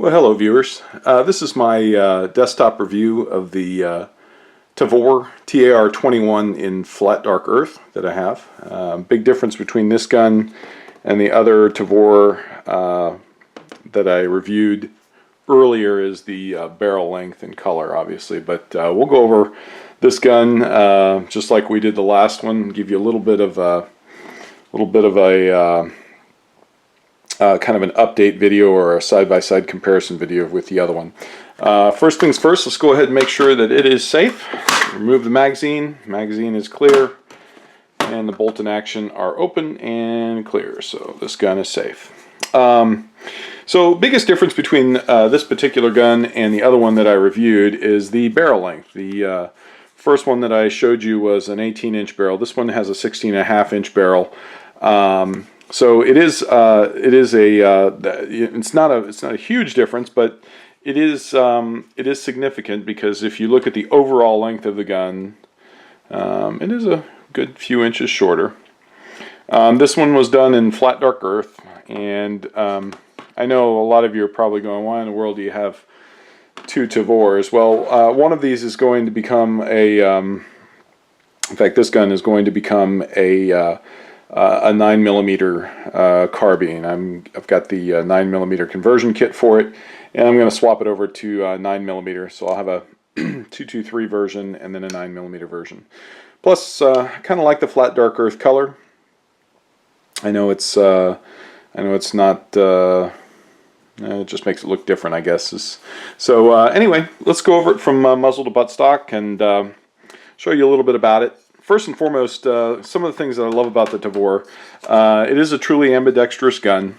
Well, hello viewers. This is my desktop review of the Tavor TAR-21 in flat dark earth that I have. Big difference between this gun and the other Tavor that I reviewed earlier is the barrel length and color, obviously. But we'll go over this gun just like we did the last one. Give you a little bit of a kind of an update video or a side-by-side comparison video with the other one. First things first, let's go ahead and make sure that it is safe. Remove the magazine. Magazine is clear, and the bolt and action are open and clear. So this gun is safe. So biggest difference between this particular gun and the other one that I reviewed is the barrel length. The first one that I showed you was an 18-inch barrel. This one has a 16.5-inch barrel. So it's not a huge difference, but it is significant, because if you look at the overall length of the gun, it is a good few inches shorter. This one was done in flat dark earth, and I know a lot of you are probably going, why in the world do you have two Tavors? Well, one of these is going to become in fact, this gun is going to become a 9mm carbine. I've got the 9mm conversion kit for it, and I'm going to swap it over to 9mm. So I'll have a 223 version and then a 9mm version. Plus, I kind of like the flat dark earth color. I know it's not. It just makes it look different, I guess. So anyway, let's go over it from muzzle to buttstock and show you a little bit about it. First and foremost, some of the things that I love about the Tavor, it is a truly ambidextrous gun.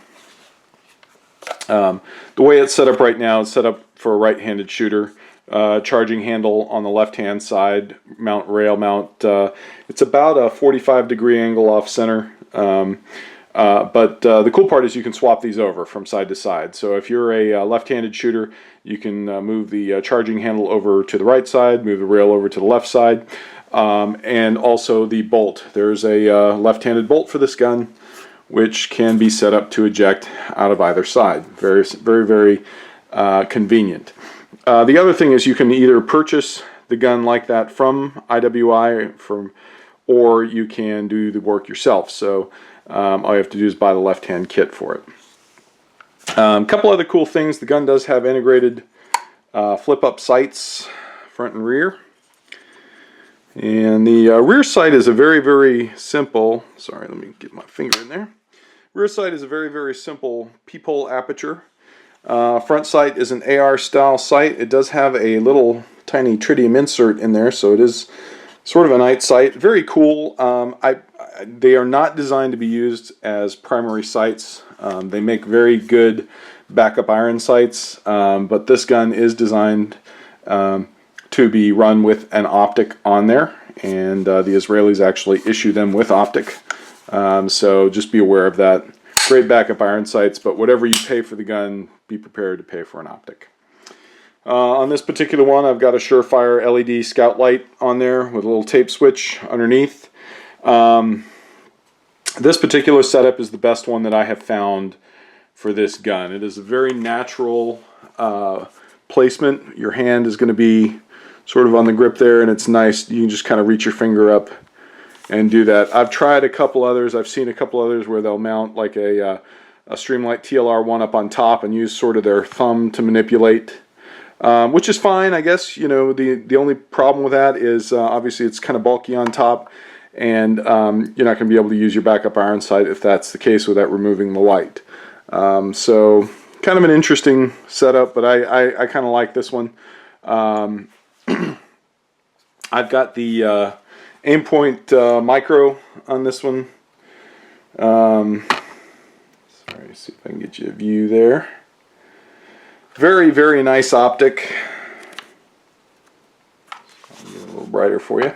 The way it's set up right now, it's set up for a right-handed shooter. Charging handle on the left-hand side, rail mount. It's about a 45-degree angle off center. But the cool part is you can swap these over from side to side. So if you're a left-handed shooter, you can move the charging handle over to the right side, move the rail over to the left side. And also the bolt. There's a left-handed bolt for this gun, which can be set up to eject out of either side. Very, very convenient. The other thing is you can either purchase the gun like that from IWI, or you can do the work yourself. So all you have to do is buy the left-hand kit for it. A couple other cool things. The gun does have integrated flip-up sights, front and rear. And the rear sight is a very simple, sorry, let me get my finger in there. Rear sight is a very simple peephole aperture. Front sight is an AR style sight. It does have a little tiny tritium insert in there, so it is sort of a night sight. Very cool. They are not designed to be used as primary sights. They make very good backup iron sights, but this gun is designed to be run with an optic on there, and the Israelis actually issue them with optic, so just be aware of that. Great backup iron sights, but whatever you pay for the gun, be prepared to pay for an optic. On this particular one, I've got a Surefire LED scout light on there with a little tape switch underneath. This particular setup is the best one that I have found for this gun. It is a very natural placement. Your hand is going to be sort of on the grip there, and it's nice. You can just kind of reach your finger up and do that. I've tried a couple others. I've seen a couple others where they'll mount like a Streamlight TLR1 up on top and use sort of their thumb to manipulate, which is fine, I guess. You know, the only problem with that is obviously it's kind of bulky on top, and you're not going to be able to use your backup iron sight if that's the case without removing the light. So kind of an interesting setup, but I kind of like this one. I've got the Aimpoint Micro on this one. Sorry, see if I can get you a view there. Very nice optic. I'll get it a little brighter for you.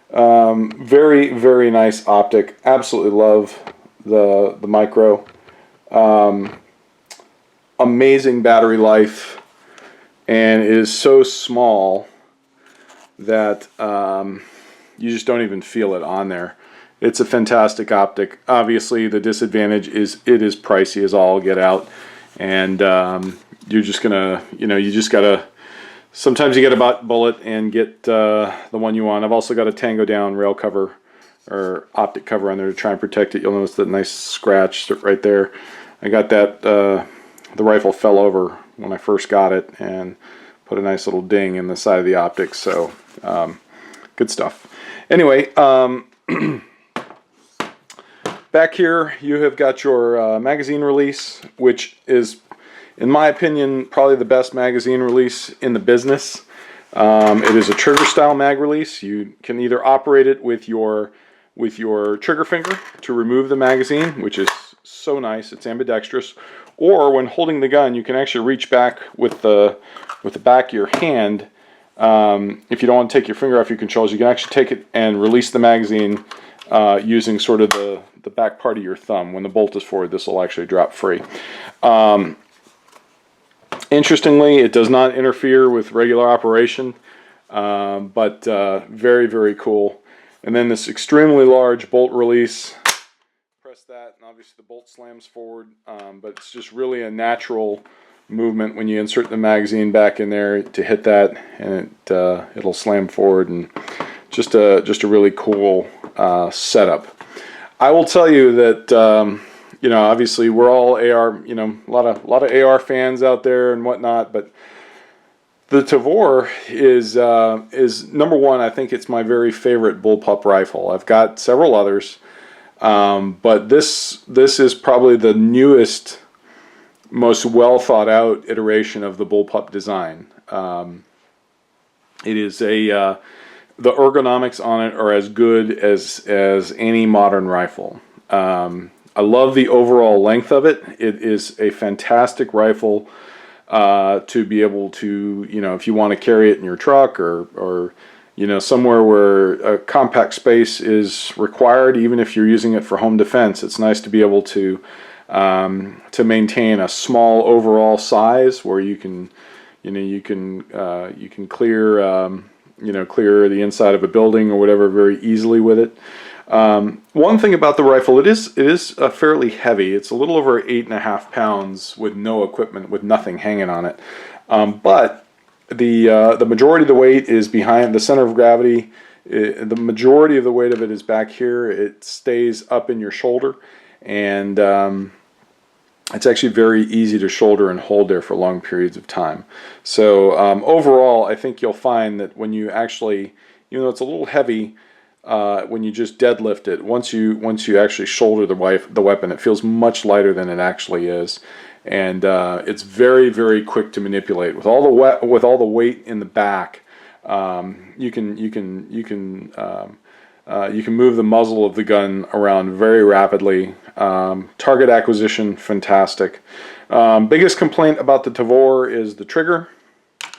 Very nice optic. Absolutely love the Micro. Amazing battery life, and it is so small that you just don't even feel it on there. It's a fantastic optic. Obviously, the disadvantage is it is pricey as all get out, and you're just gonna, you just gotta. Sometimes you get a butt bullet and get the one you want. I've also got a Tango Down rail cover or optic cover on there to try and protect it. You'll notice that nice scratch right there. I got that. The rifle fell over when I first got it and put a nice little ding in the side of the optics. So good stuff. Anyway, back here you have got your magazine release, which is, in my opinion, probably the best magazine release in the business. It is a trigger style mag release. You can either operate it with your trigger finger to remove the magazine, which is so nice. It's ambidextrous. Or when holding the gun, you can actually reach back with the back of your hand. If you don't want to take your finger off your controls, you can actually take it and release the magazine using sort of the back part of your thumb. When the bolt is forward, this will actually drop free. Interestingly, it does not interfere with regular operation, but very, very cool. And then this extremely large bolt release. Press that, and obviously the bolt slams forward, but it's just really a natural movement when you insert the magazine back in there to hit that, and it'll slam forward, and just a really cool setup. I will tell you that. Obviously we're all AR, a lot of AR fans out there and whatnot, but the Tavor is number one. I think it's my very favorite bullpup rifle. I've got several others, but this is probably the newest, most well thought out iteration of the bullpup design. It is the ergonomics on it are as good as any modern rifle. I love the overall length of it. It is a fantastic rifle to be able to, if you want to carry it in your truck or somewhere where a compact space is required, even if you're using it for home defense. It's nice to be able to maintain a small overall size where you can clear clear the inside of a building or whatever very easily with it. One thing about the rifle, it is fairly heavy. It's a little over 8.5 pounds with no equipment, with nothing hanging on it. But the majority of the weight is behind the center of gravity. The majority of the weight of it is back here. It stays up in your shoulder, and it's actually very easy to shoulder and hold there for long periods of time. So overall, I think you'll find that when you actually, even though it's a little heavy, when you just deadlift it, once you actually shoulder the weapon, it feels much lighter than it actually is, and it's very, very quick to manipulate. With all the weight in the back, you can move the muzzle of the gun around very rapidly. Target acquisition, fantastic. Biggest complaint about the Tavor is the trigger.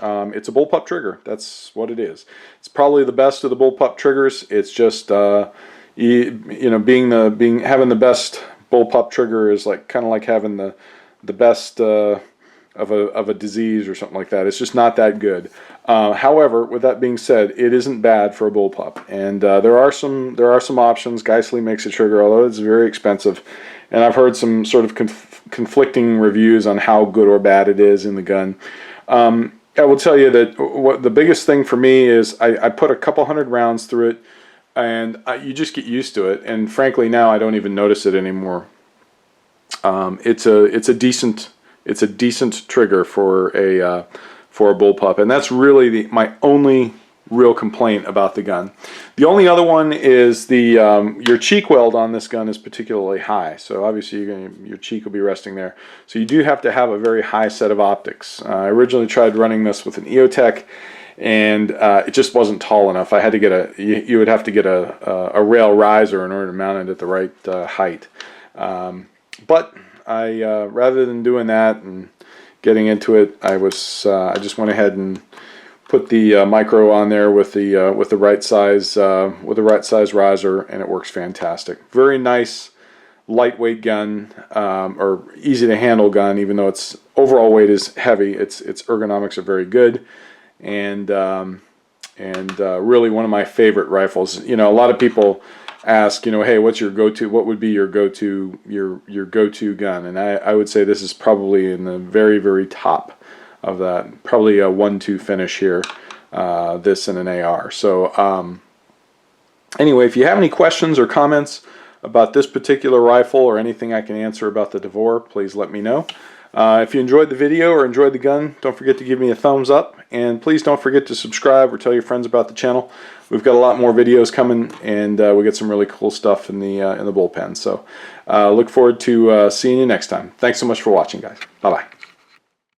It's a bullpup trigger. That's what it is. It's probably the best of the bullpup triggers. It's just having the best bullpup trigger is kind of like having the best of a disease or something like that. It's just not that good. However, with that being said, it isn't bad for a bullpup, and there are some options. Geissele makes a trigger, although it's very expensive, and I've heard some sort of conflicting reviews on how good or bad it is in the gun. I will tell you that the biggest thing for me is I put a couple hundred rounds through it, and you just get used to it. And frankly, now I don't even notice it anymore. It's a decent trigger for a bullpup, and that's really my only real complaint about the gun. The only other one is your cheek weld on this gun is particularly high, so obviously your cheek will be resting there. So you do have to have a very high set of optics. I originally tried running this with an EOTech, and it just wasn't tall enough. I had to get you would have to get a rail riser in order to mount it at the right height. But I rather than doing that and getting into it, I just went ahead and put the micro on there with the right size riser, and it works fantastic. Very nice, lightweight gun, or easy to handle gun. Even though its overall weight is heavy, its ergonomics are very good, and really one of my favorite rifles. A lot of people ask, you know, hey, what's your go-to? What would be your go-to go-to gun? And I would say this is probably in the very, very top of that. Probably a 1-2 finish here. This and an AR. So anyway, if you have any questions or comments about this particular rifle or anything I can answer about the Tavor, please let me know. If you enjoyed the video or enjoyed the gun, don't forget to give me a thumbs up, and please don't forget to subscribe or tell your friends about the channel. We've got a lot more videos coming, and we got some really cool stuff in the bullpen. So look forward to seeing you next time. Thanks so much for watching, guys. Bye-bye.